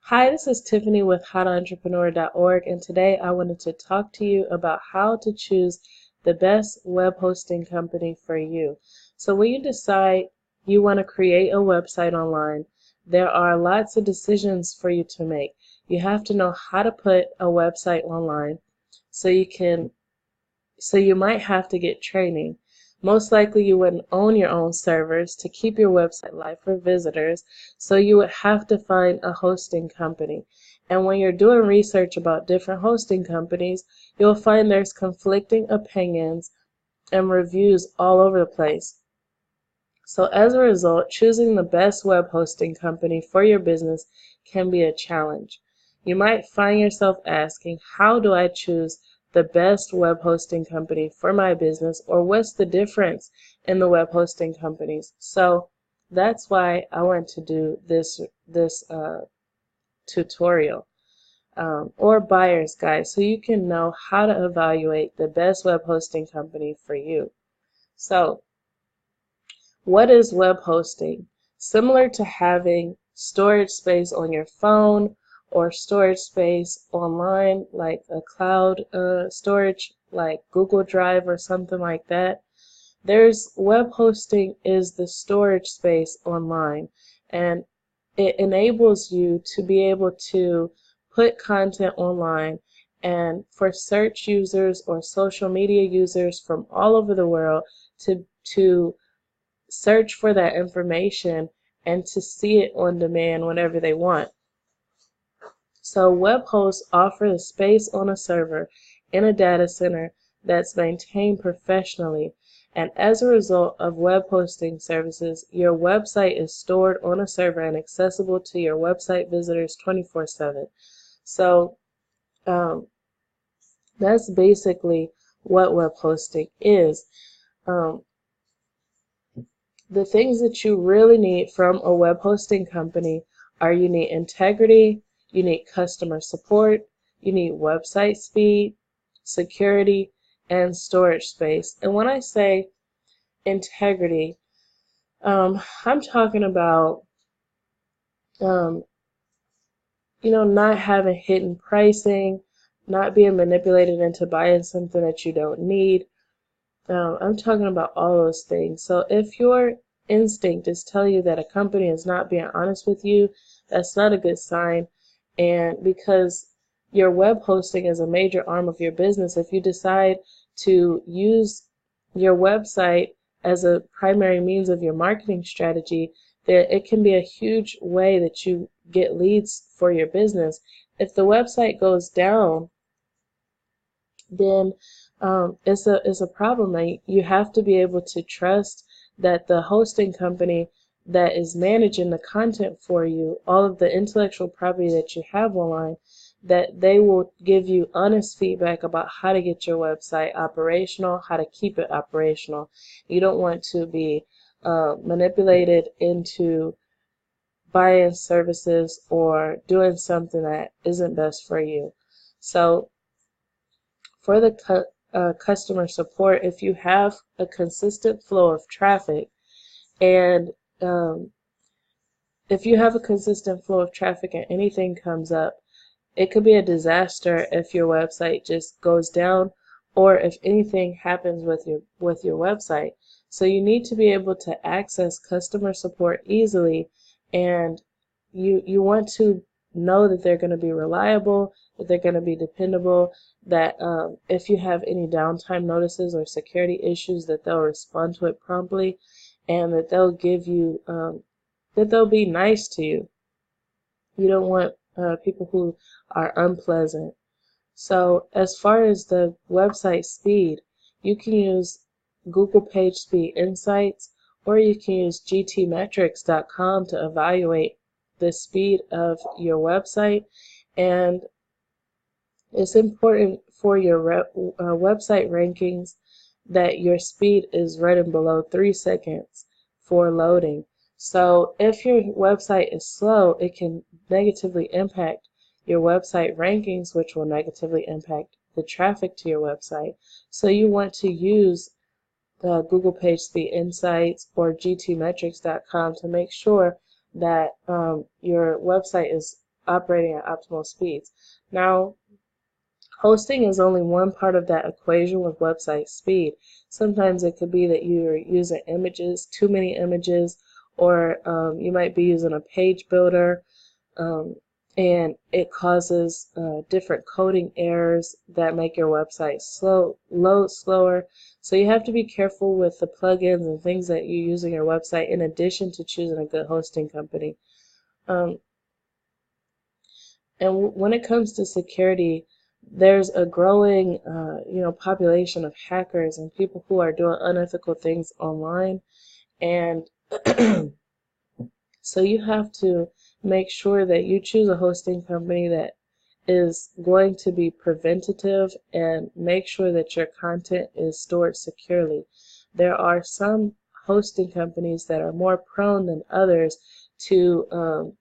Hi, this is Tiffany with howtoentrepreneur.org, and today I wanted to talk to you about how to choose the best web hosting company for you. So when you decide you want to create a website online, there are lots of decisions for you to make. You have to know how to put a website online so you might have to get training. Most likely you wouldn't own your own servers to keep your website live for visitors, so you would have to find a hosting company. And when you're doing research about different hosting companies, you'll find there's conflicting opinions and reviews all over the place. So as a result, choosing the best web hosting company for your business can be a challenge. You might find yourself asking, how do I choose the best web hosting company for my business, or what's the difference in the web hosting companies? So that's why I want to do this tutorial or buyer's guide, so you can know how to evaluate the best web hosting company for you. So what is web hosting? Similar to having storage space on your phone or storage space online, like a cloud storage like Google Drive or something like that. Web hosting is the storage space online, and it enables you to be able to put content online, and for search users or social media users from all over the world to search for that information and to see it on demand whenever they want. So web hosts offer the space on a server in a data center that's maintained professionally, and as a result of web hosting services, your website is stored on a server and accessible to your website visitors 24/7. So that's basically what web hosting is. Um, The things that you really need from a web hosting company are you need integrity, you need customer support, you need website speed, security, and storage space. And when I say integrity, I'm talking about um, not having hidden pricing, not being manipulated into buying something that you don't need. I'm talking about all those things. So if your instinct is telling you that a company is not being honest with you, that's not a good sign. And because your web hosting is a major arm of your business, if you decide to use your website as a primary means of your marketing strategy, then it can be a huge way that you get leads for your business. If the website goes down, then it's a problem. Like, you have to be able to trust that the hosting company that is managing the content for you, all of the intellectual property that you have online, that they will give you honest feedback about how to get your website operational, how to keep it operational. You don't want to be manipulated into buying services or doing something that isn't best for you. So for the customer support, if you have a consistent flow of traffic, and if you have a consistent flow of traffic and anything comes up, it could be a disaster if your website just goes down, or if anything happens with your website. So you need to be able to access customer support easily, and you want to know that they're going to be reliable, that they're going to be dependable, that if you have any downtime notices or security issues, that they'll respond to it promptly, and that they'll give you that they'll be nice to you. You don't want people who are unpleasant. So as far as the website speed, you can use Google PageSpeed Insights, or you can use gtmetrics.com to evaluate the speed of your website. And it's important for your website rankings that your speed is running below 3 seconds for loading. So if your website is slow, it can negatively impact your website rankings, which will negatively impact the traffic to your website. So you want to use Google PageSpeed Insights or gtmetrics.com to make sure that your website is operating at optimal speeds. Now, hosting is only one part of that equation with website speed. Sometimes it could be that you're using images, too many images, or you might be using a page builder, um, and it causes different coding errors that make your website load slower. So you have to be careful with the plugins and things that you use in your website in addition to choosing a good hosting company. Um, and when it comes to security, there's a growing, population of hackers and people who are doing unethical things online. And so you have to make sure that you choose a hosting company that is going to be preventative and make sure that your content is stored securely. There are some hosting companies that are more prone than others to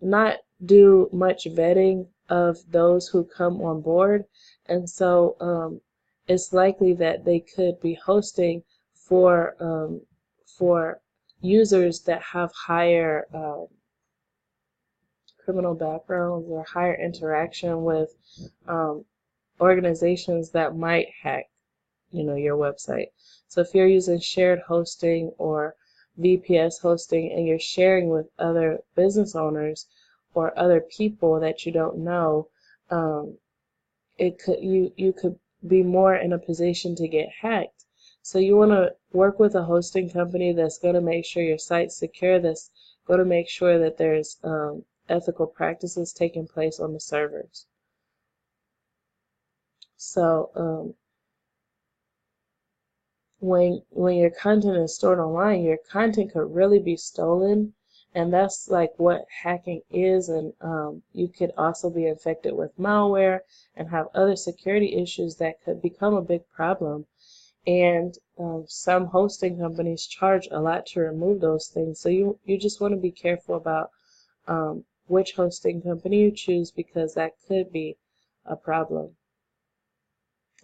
not do much vetting of those who come on board, and so it's likely that they could be hosting for users that have higher criminal backgrounds or higher interaction with um, organizations that might hack your website. So if you're using shared hosting or VPS hosting and you're sharing with other business owners or other people that you don't know, you could be more in a position to get hacked. So you want to work with a hosting company that's going to make sure your site's secure, that's going to make sure that there's ethical practices taking place on the servers. So when your content is stored online, your content could really be stolen, and that's like what hacking is. And you could also be infected with malware and have other security issues that could become a big problem. And some hosting companies charge a lot to remove those things. So you just want to be careful about which hosting company you choose, because that could be a problem.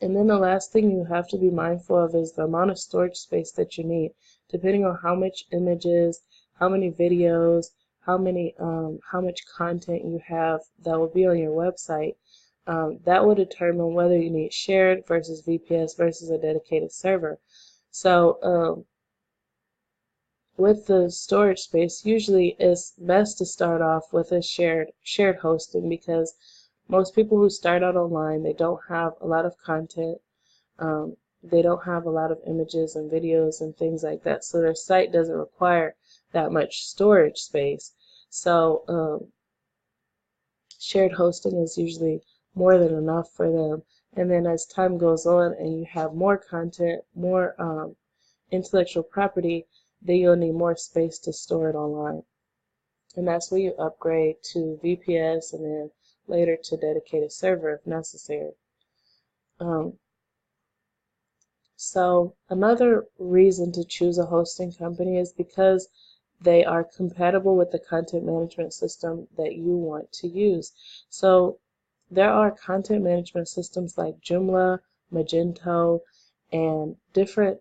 And then the last thing you have to be mindful of is the amount of storage space that you need, depending on how much images, how many videos, how much content you have that will be on your website. That will determine whether you need shared versus VPS versus a dedicated server. So with the storage space, usually it's best to start off with a shared hosting, because most people who start out online, they don't have a lot of content. They don't have a lot of images and videos and things like that, so their site doesn't require that much storage space. So shared hosting is usually more than enough for them. And then as time goes on and you have more content, more intellectual property, then you'll need more space to store it online. And that's where you upgrade to VPS and then later to dedicated server if necessary. So another reason to choose a hosting company is because they are compatible with the content management system that you want to use. So there are content management systems like Joomla, Magento, and different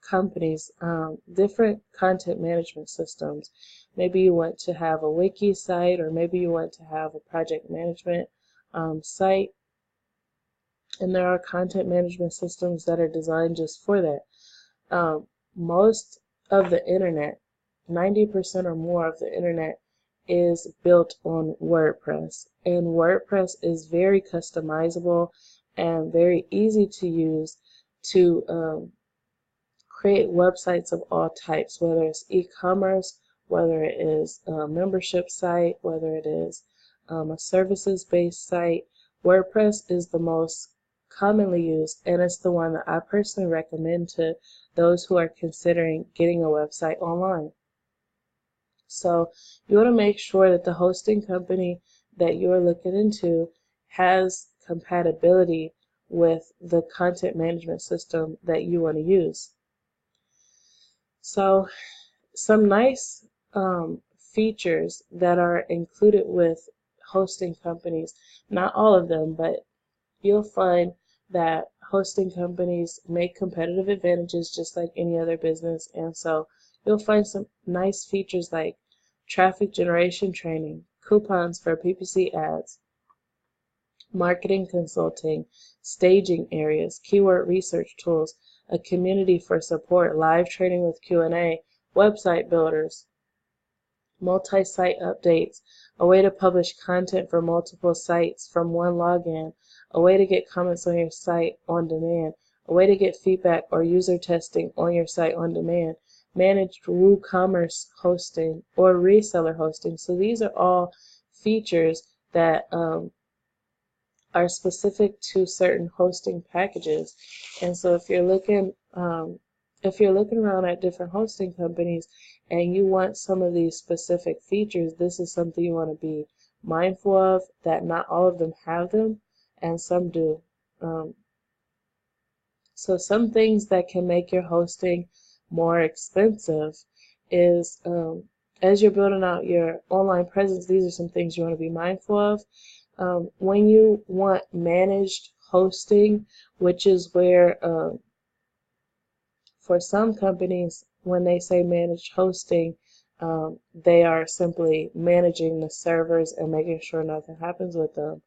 companies, different content management systems. Maybe you want to have a wiki site, or maybe you want to have a project management site, and there are content management systems that are designed just for that. Most of the internet, 90% or more of the internet, is built on WordPress, and WordPress is very customizable and very easy to use to create websites of all types, whether it's e-commerce, whether it is a membership site, whether it is a services-based site. WordPress is the most commonly used, and it's the one that I personally recommend to those who are considering getting a website online. So you want to make sure that the hosting company that you're looking into has compatibility with the content management system that you want to use. So some nice features that are included with hosting companies, not all of them, but you'll find that hosting companies make competitive advantages just like any other business. And so you'll find some nice features like traffic generation training, coupons for PPC ads, marketing consulting, staging areas, keyword research tools, a community for support, live training with Q&A, website builders, multi-site updates, a way to publish content for multiple sites from one login, a way to get comments on your site on demand, a way to get feedback or user testing on your site on demand, managed WooCommerce hosting or reseller hosting. So these are all features that are specific to certain hosting packages. And so if you're looking around at different hosting companies and you want some of these specific features, this is something you want to be mindful of, that not all of them have them and some do. So some things that can make your hosting more expensive is as you're building out your online presence, these are some things you want to be mindful of. When you want managed hosting, which is where for some companies, when they say managed hosting, they are simply managing the servers and making sure nothing happens with them.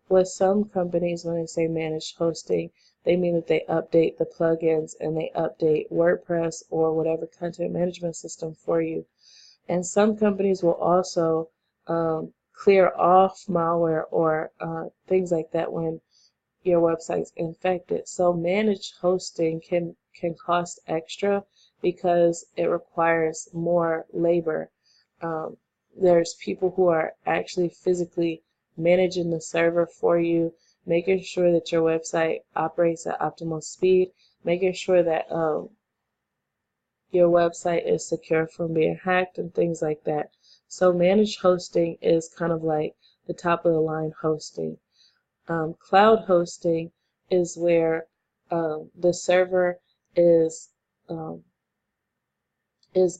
With some companies, when they say managed hosting, they mean that they update the plugins and they update WordPress or whatever content management system for you. And some companies will also clear off malware or things like that when your website's infected. So managed hosting can cost extra because it requires more labor. There's people who are actually physically managing the server for you, making sure that your website operates at optimal speed, making sure that your website is secure from being hacked and things like that. So managed hosting is kind of like the top of the line hosting. Cloud hosting is where the server is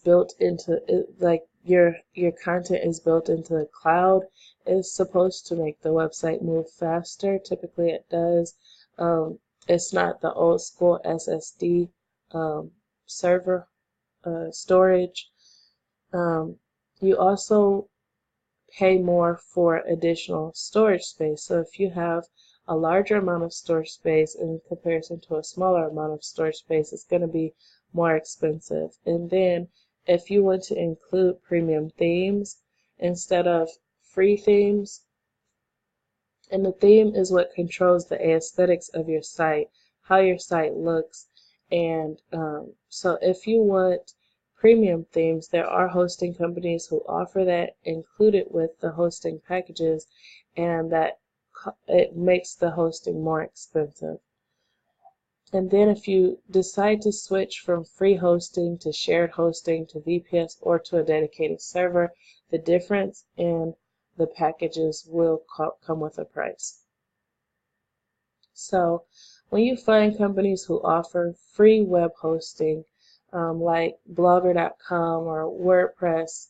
built into it, like your content is built into the cloud. It's supposed to make the website move faster. Typically it does. It's not the old school SSD server storage. You also pay more for additional storage space. So if you have a larger amount of storage space in comparison to a smaller amount of storage space, it's going to be more expensive. And then if you want to include premium themes instead of free themes, and the theme is what controls the aesthetics of your site, how your site looks. And so if you want premium themes, there are hosting companies who offer that included with the hosting packages, and that it makes the hosting more expensive. And then if you decide to switch from free hosting to shared hosting to VPS or to a dedicated server, the difference in the packages will come with a price. So when you find companies who offer free web hosting, like Blogger.com or WordPress,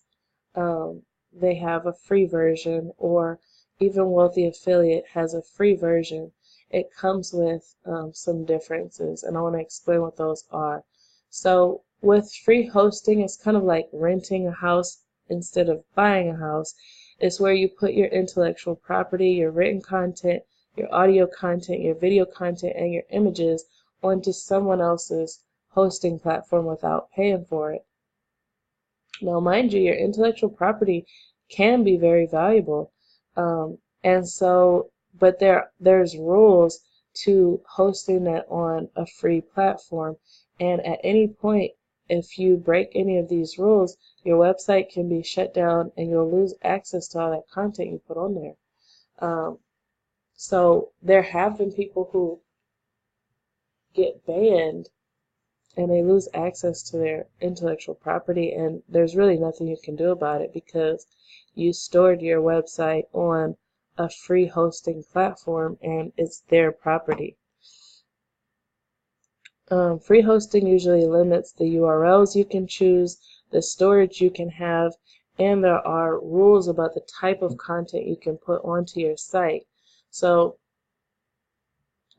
they have a free version, or even Wealthy Affiliate has a free version. It comes with some differences, and I want to explain what those are. So with free hosting, it's kind of like renting a house instead of buying a house. It's where you put your intellectual property, your written content, your audio content, your video content, and your images onto someone else's hosting platform without paying for it. Now, mind you, your intellectual property can be very valuable, and so, but there's rules to hosting that on a free platform, and at any point, if you break any of these rules, your website can be shut down and you'll lose access to all that content you put on there. So there have been people who get banned and they lose access to their intellectual property, and there's really nothing you can do about it because you stored your website on a free hosting platform and it's their property. Free hosting usually limits the URLs you can choose, the storage you can have, and there are rules about the type of content you can put onto your site. So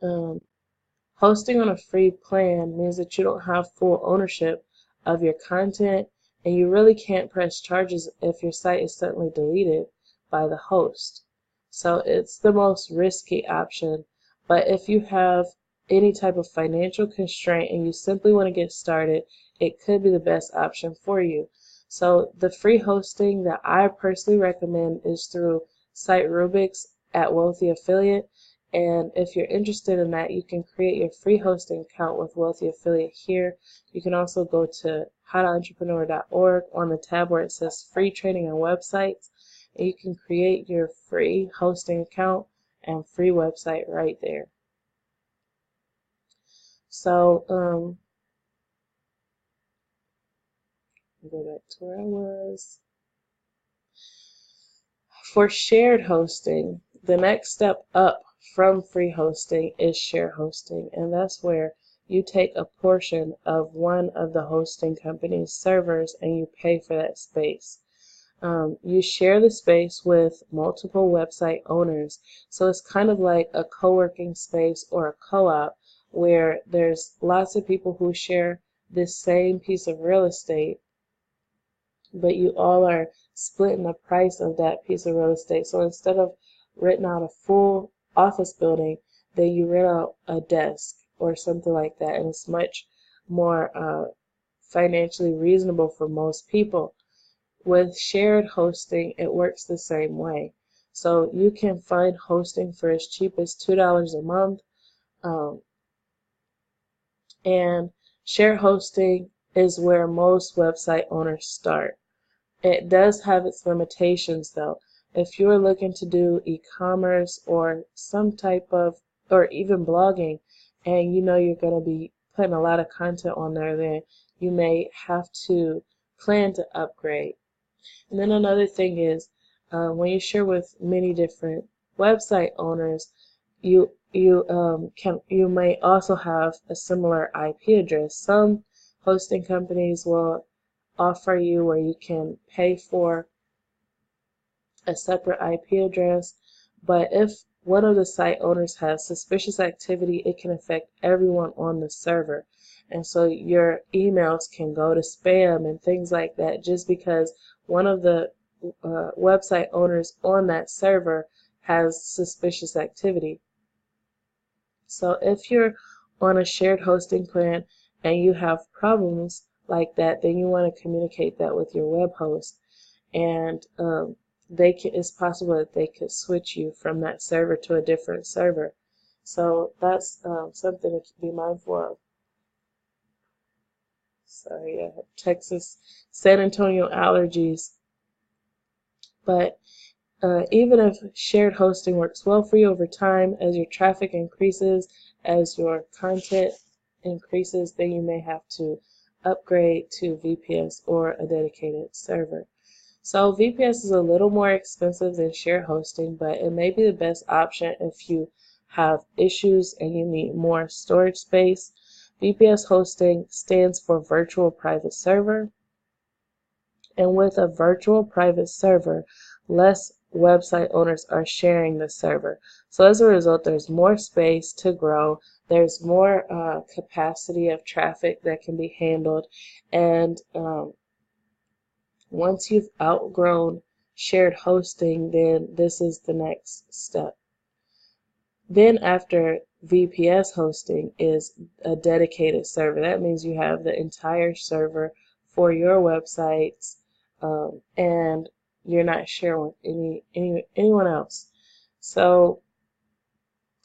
hosting on a free plan means that you don't have full ownership of your content and you really can't press charges if your site is suddenly deleted by the host. So it's the most risky option. But if you have any type of financial constraint and you simply want to get started, it could be the best option for you. So the free hosting that I personally recommend is through SiteRubics at Wealthy Affiliate. And if you're interested in that, you can create your free hosting account with Wealthy Affiliate here. You can also go to howtoentrepreneur.org on the tab where it says free training and websites, and you can create your free hosting account and free website right there. So go back to where I was. For shared hosting, the next step up from free hosting is share hosting, and that's where you take a portion of one of the hosting company's servers and you pay for that space. You share the space with multiple website owners, so it's kind of like a co-working space or a co-op where there's lots of people who share this same piece of real estate, but you all are splitting the price of that piece of real estate. So instead of renting out a full office building, then you rent out a desk or something like that, and it's much more financially reasonable for most people. With shared hosting, it works the same way. So you can find hosting for as cheap as $2 a month, and shared hosting is where most website owners start. It does have its limitations though. If you're looking to do e-commerce or some type of, or even blogging, and you know you're going to be putting a lot of content on there, then you may have to plan to upgrade. And then another thing is, when you share with many different website owners, you may also have a similar IP address. Some hosting companies will offer you where you can pay for a separate IP address, but if one of the site owners has suspicious activity, it can affect everyone on the server. And so your emails can go to spam and things like that just because one of the website owners on that server has suspicious activity. So if you're on a shared hosting plan and you have problems like that, then you want to communicate that with your web host, and it's possible that they could switch you from that server to a different server. So that's something to be mindful of. Sorry, I have Texas, San Antonio allergies. But even if shared hosting works well for you over time, as your traffic increases, as your content increases, then you may have to upgrade to VPS or a dedicated server. So VPS is a little more expensive than shared hosting, but it may be the best option if you have issues and you need more storage space. VPS hosting stands for Virtual Private Server, and with a virtual private server, less website owners are sharing the server. So as a result, there's more space to grow, there's more capacity of traffic that can be handled, and once you've outgrown shared hosting, then this is the next step. Then after VPS hosting is a dedicated server. That means you have the entire server for your websites, and you're not sharing with anyone else. So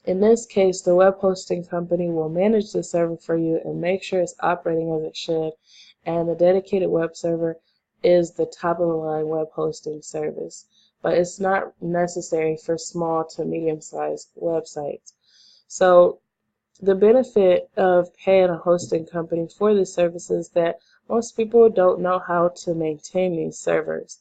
in this case, the web hosting company will manage the server for you and make sure it's operating as it should, and the dedicated web server is the top of the line web hosting service, but it's not necessary for small to medium-sized websites. So the benefit of paying a hosting company for this service is that most people don't know how to maintain these servers.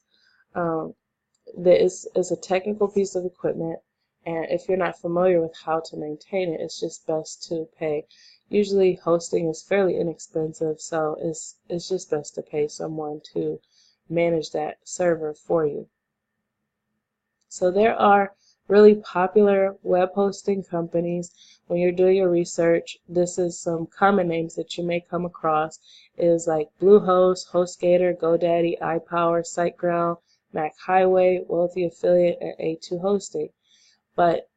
This is a technical piece of equipment, and if you're not familiar with how to maintain it, it's just best to pay. Usually hosting is fairly inexpensive, so it's just best to pay someone to manage that server for you. So there are really popular web hosting companies, when you're doing your research, this is some common names that you may come across, is like Bluehost, HostGator, GoDaddy, iPower, SiteGround, Mac Highway, Wealthy Affiliate, and A2 Hosting. But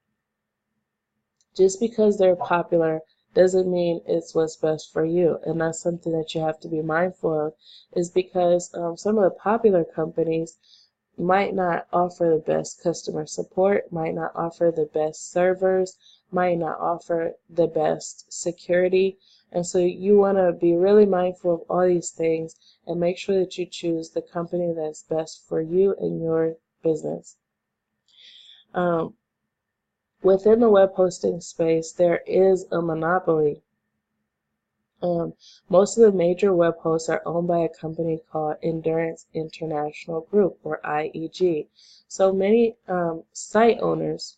just because they're popular doesn't mean it's what's best for you, and that's something that you have to be mindful of, is because some of the popular companies might not offer the best customer support, might not offer the best servers, might not offer the best security. And so you want to be really mindful of all these things and make sure that you choose the company that's best for you and your business. Within the web hosting space, there is a monopoly. Most of the major web hosts are owned by a company called Endurance International Group, or IEG. So many site owners,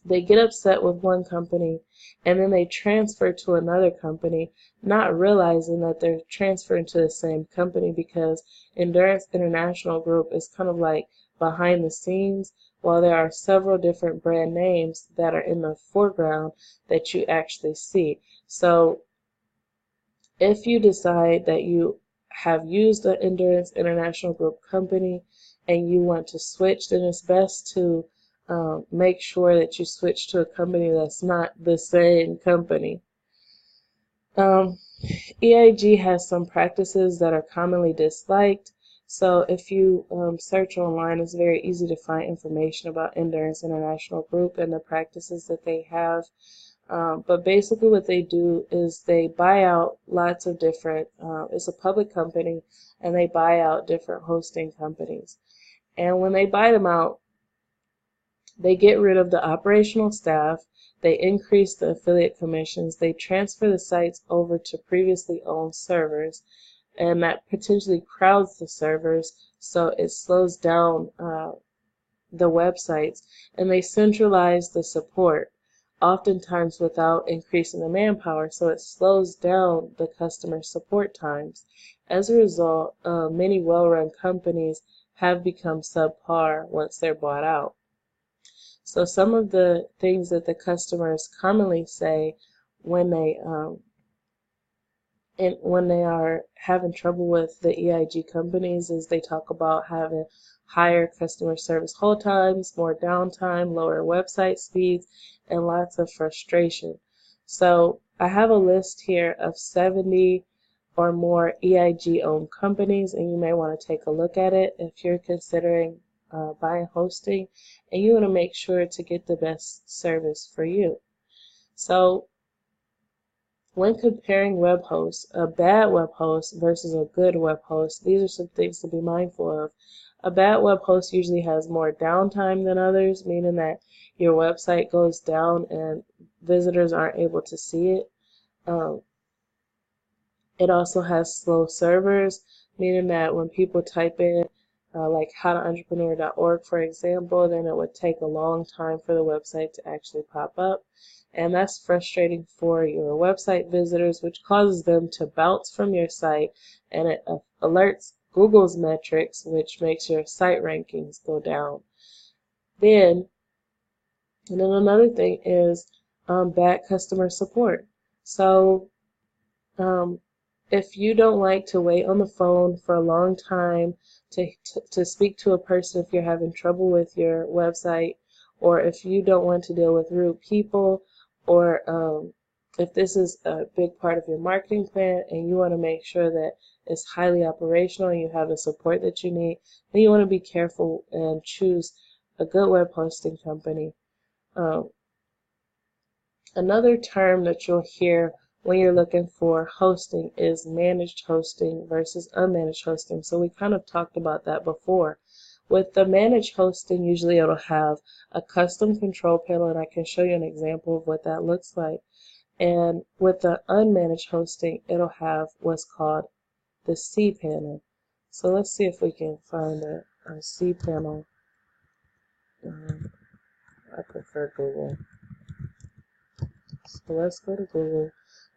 they get upset with one company and then they transfer to another company, not realizing that they're transferring to the same company, because Endurance International Group is kind of like behind the scenes, while there are several different brand names that are in the foreground that you actually see. So if you decide that you have used the Endurance International Group company and you want to switch, then it's best to make sure that you switch to a company that's not the same company. EIG has some practices that are commonly disliked. So if you search online, it's very easy to find information about Endurance International Group and the practices that they have. But basically what they do is they buy out lots of different, it's a public company, and they buy out different hosting companies. And when they buy them out, they get rid of the operational staff, they increase the affiliate commissions, they transfer the sites over to previously owned servers, and that potentially crowds the servers, so it slows down the websites, and they centralize the support, oftentimes without increasing the manpower, so it slows down the customer support times. As a result, many well-run companies have become subpar once they're bought out. So some of the things that the customers commonly say when they are having trouble with the EIG companies is they talk about having higher customer service hold times, more downtime, lower website speeds, and lots of frustration. So I have a list here of 70 or more EIG-owned companies, and you may want to take a look at it if you're considering buying hosting, and you want to make sure to get the best service for you. So when comparing web hosts, a bad web host versus a good web host, these are some things to be mindful of. A bad web host usually has more downtime than others, meaning that your website goes down and visitors aren't able to see it. It also has slow servers, meaning that when people type in like howtoentrepreneur.org, for example, then it would take a long time for the website to actually pop up. And that's frustrating for your website visitors, which causes them to bounce from your site, and it alerts Google's metrics, which makes your site rankings go down. And then another thing is bad customer support. So if you don't like to wait on the phone for a long time to speak to a person if you're having trouble with your website, or if you don't want to deal with rude people, or if this is a big part of your marketing plan and you want to make sure that it's highly operational and you have the support that you need, then you want to be careful and choose a good web hosting company. Another term that you'll hear when you're looking for hosting is managed hosting versus unmanaged hosting. So we kind of talked about that before. With the managed hosting, usually it'll have a custom control panel, and I can show you an example of what that looks like. And with the unmanaged hosting, it'll have what's called the cPanel. So let's see if we can find a cPanel. I prefer Google. So let's go to Google,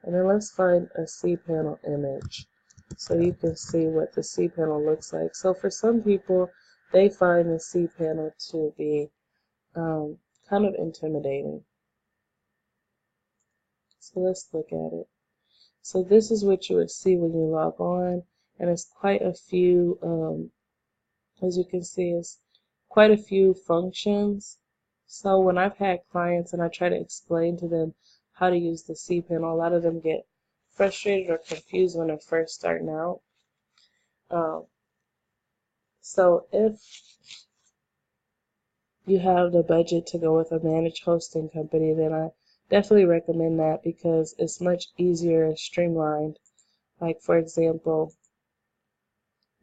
and then let's find a cPanel image so you can see what the cPanel looks like. So for some people, they find the cPanel to be kind of intimidating. So let's look at it. So this is what you would see when you log on, and it's quite a few, as you can see, it's quite a few functions. So when I've had clients and I try to explain to them how to use the cPanel, a lot of them get frustrated or confused when they're first starting out. So if you have the budget to go with a managed hosting company, then I definitely recommend that because it's much easier and streamlined. Like for example,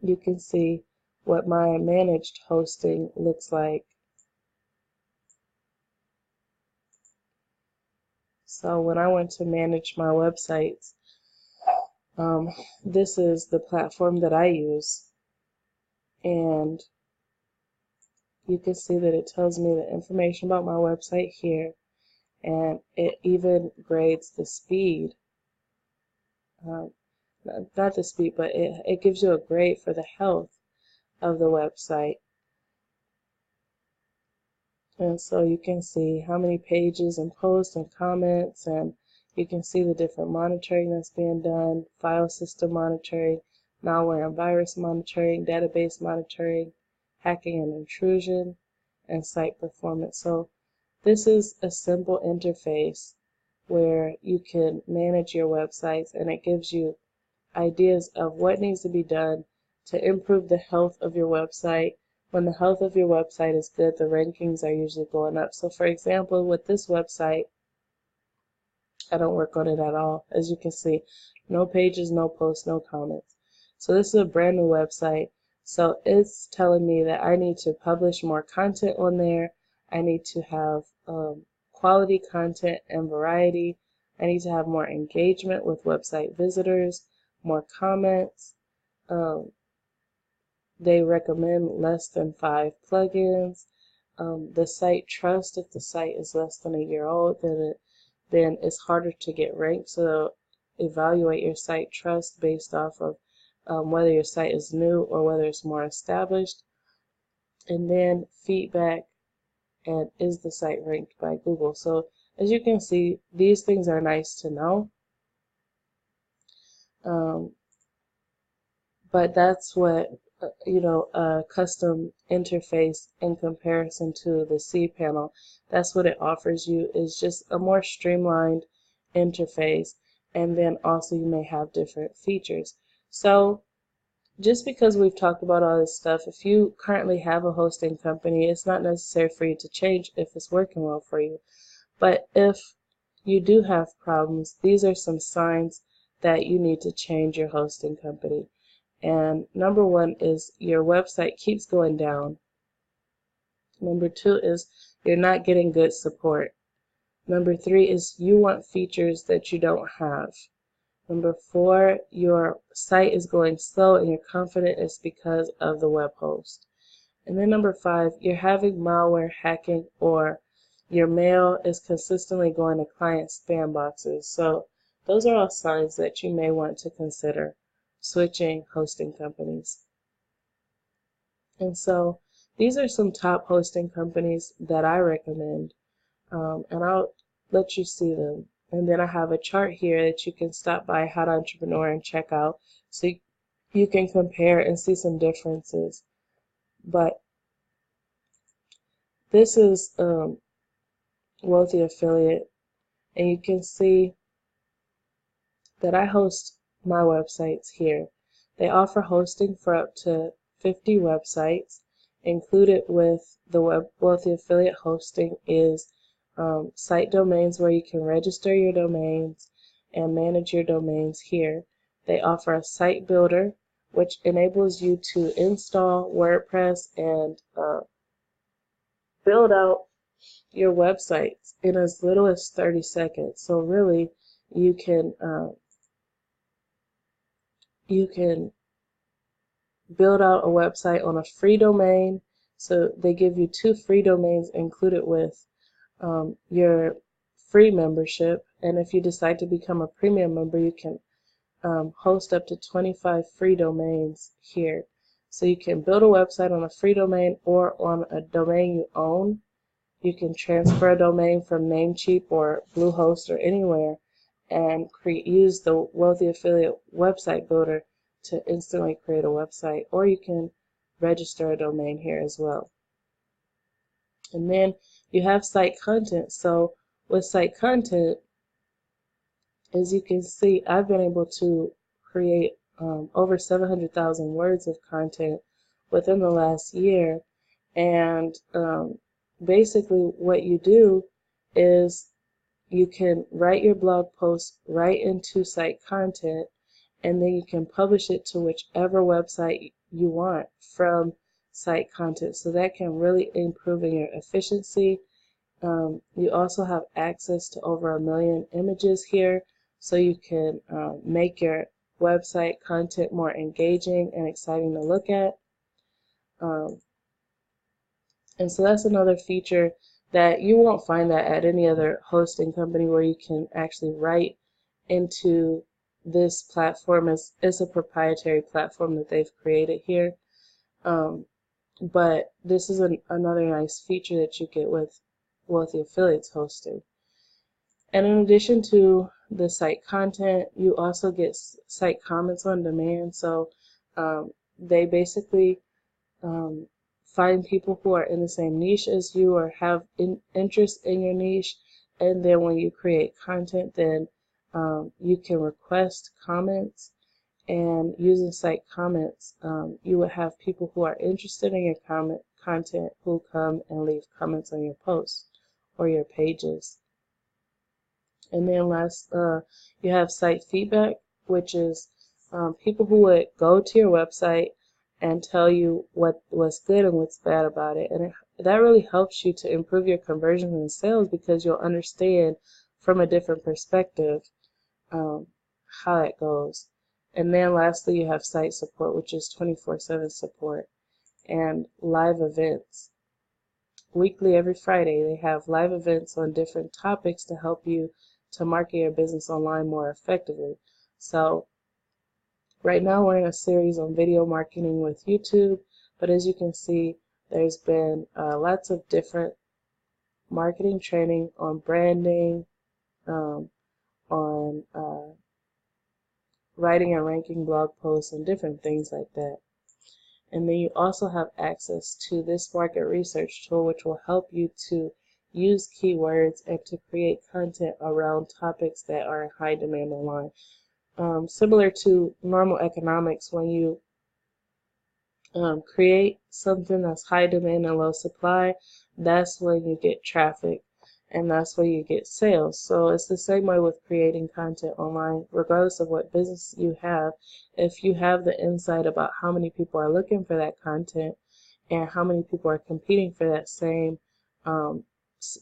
you can see what my managed hosting looks like. So when I went to manage my websites, this is the platform that I use, and you can see that it tells me the information about my website here, and it even grades the speed. Not the speed, but it gives you a grade for the health of the website. And so you can see how many pages and posts and comments, and you can see the different monitoring that's being done, file system monitoring, malware and virus monitoring, database monitoring, hacking and intrusion, and site performance. So this is a simple interface where you can manage your websites, and it gives you ideas of what needs to be done to improve the health of your website. When the health of your website is good, the rankings are usually going up. So for example, with this website, I don't work on it at all. As you can see, no pages, no posts, no comments. So this is a brand new website. So it's telling me that I need to publish more content on there. I need to have quality content and variety. I need to have more engagement with website visitors, more comments. They recommend less than 5 plugins. The site trust, if the site is less than a year old, then it's harder to get ranked. So evaluate your site trust based off of whether your site is new or whether it's more established. And then feedback, and is the site ranked by Google? So as you can see, these things are nice to know. But that's what a custom interface in comparison to the cPanel, that's what it offers you, is just a more streamlined interface, and then also you may have different features. So just because we've talked about all this stuff, if you currently have a hosting company, it's not necessary for you to change if it's working well for you. But if you do have problems, these are some signs that you need to change your hosting company. And number 1 is your website keeps going down. Number 2 is you're not getting good support. Number 3 is you want features that you don't have. Number 4, your site is going slow and you're confident it's because of the web host. And then number 5, you're having malware, hacking, or your mail is consistently going to client spam boxes. So those are all signs that you may want to consider switching hosting companies. And so these are some top hosting companies that I recommend, and I'll let you see them. And then I have a chart here that you can stop by How to Entrepreneur and check out, so you can compare and see some differences. But this is Wealthy Affiliate, and you can see that I host my websites here. They offer hosting for up to 50 websites. Included with the Wealthy Affiliate hosting is site domains, where you can register your domains and manage your domains here. They offer a site builder, which enables you to install WordPress and build out your websites in as little as 30 seconds. So really, you can build out a website on a free domain. So they give you 2 free domains included with your free membership. And if you decide to become a premium member, you can host up to 25 free domains here. So you can build a website on a free domain or on a domain you own, You can transfer a domain from Namecheap or Bluehost or anywhere and use the Wealthy Affiliate website builder to instantly create a website, or you can register a domain here as well. And then you have site content. So with site content, as you can see, I've been able to create over 700,000 words of content within the last year. And basically what you do is you can write your blog post right into site content, and then you can publish it to whichever website you want from site content. So that can really improve in your efficiency. You also have access to over 1 million images here, so you can make your website content more engaging and exciting to look at. And so that's another feature that you won't find that at any other hosting company, where you can actually write into this platform. It's a proprietary platform that they've created here. But this is another nice feature that you get with Wealthy Affiliates hosting. And in addition to the site content, you also get site comments on demand. So they basically find people who are in the same niche as you or have interest in your niche, and then when you create content, then you can request comments, and using site comments, you would have people who are interested in your content who come and leave comments on your posts or your pages. And then last, you have site feedback, which is people who would go to your website and tell you what's good and what's bad about it. And that really helps you to improve your conversions and sales, because you'll understand from a different perspective how it goes. And then lastly, you have site support, which is 24/7 support, and live events. Weekly, every Friday, they have live events on different topics to help you to market your business online more effectively. So right now we're in a series on video marketing with YouTube, but as you can see, there's been lots of different marketing training on branding, on writing and ranking blog posts, and different things like that. And then you also have access to this market research tool, which will help you to use keywords and to create content around topics that are in high demand online. Similar to normal economics, when you create something that's high demand and low supply, that's when you get traffic, and that's when you get sales. So it's the same way with creating content online, regardless of what business you have. If you have the insight about how many people are looking for that content and how many people are competing for that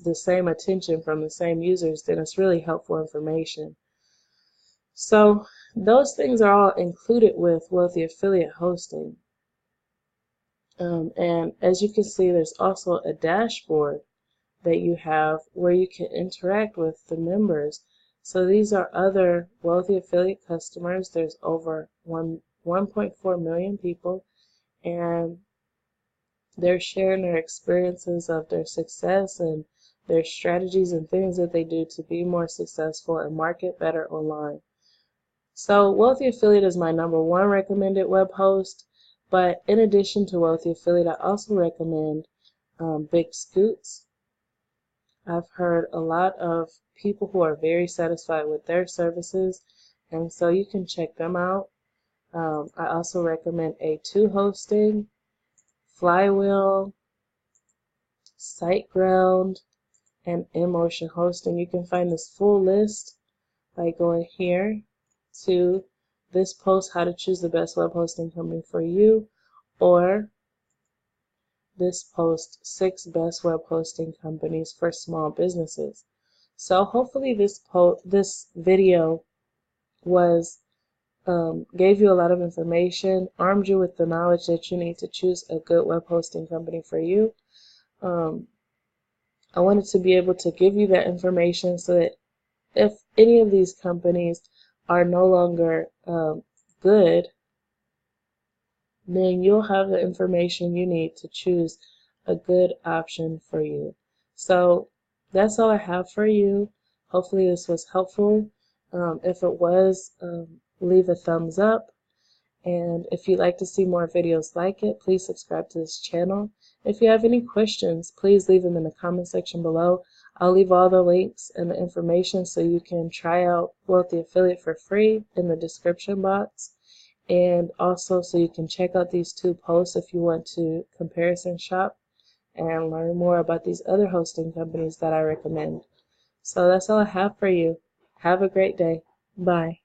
the same attention from the same users, then it's really helpful information. So those things are all included with Wealthy Affiliate hosting. And as you can see, there's also a dashboard that you have where you can interact with the members. So these are other Wealthy Affiliate customers. There's over 1.4 million people, and they're sharing their experiences of their success and their strategies and things that they do to be more successful and market better online. So Wealthy Affiliate is my #1 recommended web host, but in addition to Wealthy Affiliate, I also recommend Big Scoots. I've heard a lot of people who are very satisfied with their services, and so you can check them out. I also recommend A2 Hosting, Flywheel, SiteGround, and InMotion Hosting. You can find this full list by going here to this post, how to choose the best web hosting company for you, or this post, 6 best web hosting companies for small businesses. So hopefully this video was gave you a lot of information, armed you with the knowledge that you need to choose a good web hosting company for you. I wanted to be able to give you that information so that if any of these companies are no longer good, then you'll have the information you need to choose a good option for you. So that's all I have for you. Hopefully this was helpful. If it was, leave a thumbs up. And if you'd like to see more videos like it, please subscribe to this channel. If you have any questions, please leave them in the comment section below. I'll leave all the links and the information so you can try out Wealthy Affiliate for free in the description box. And also so you can check out these 2 posts if you want to comparison shop and learn more about these other hosting companies that I recommend. So that's all I have for you. Have a great day. Bye.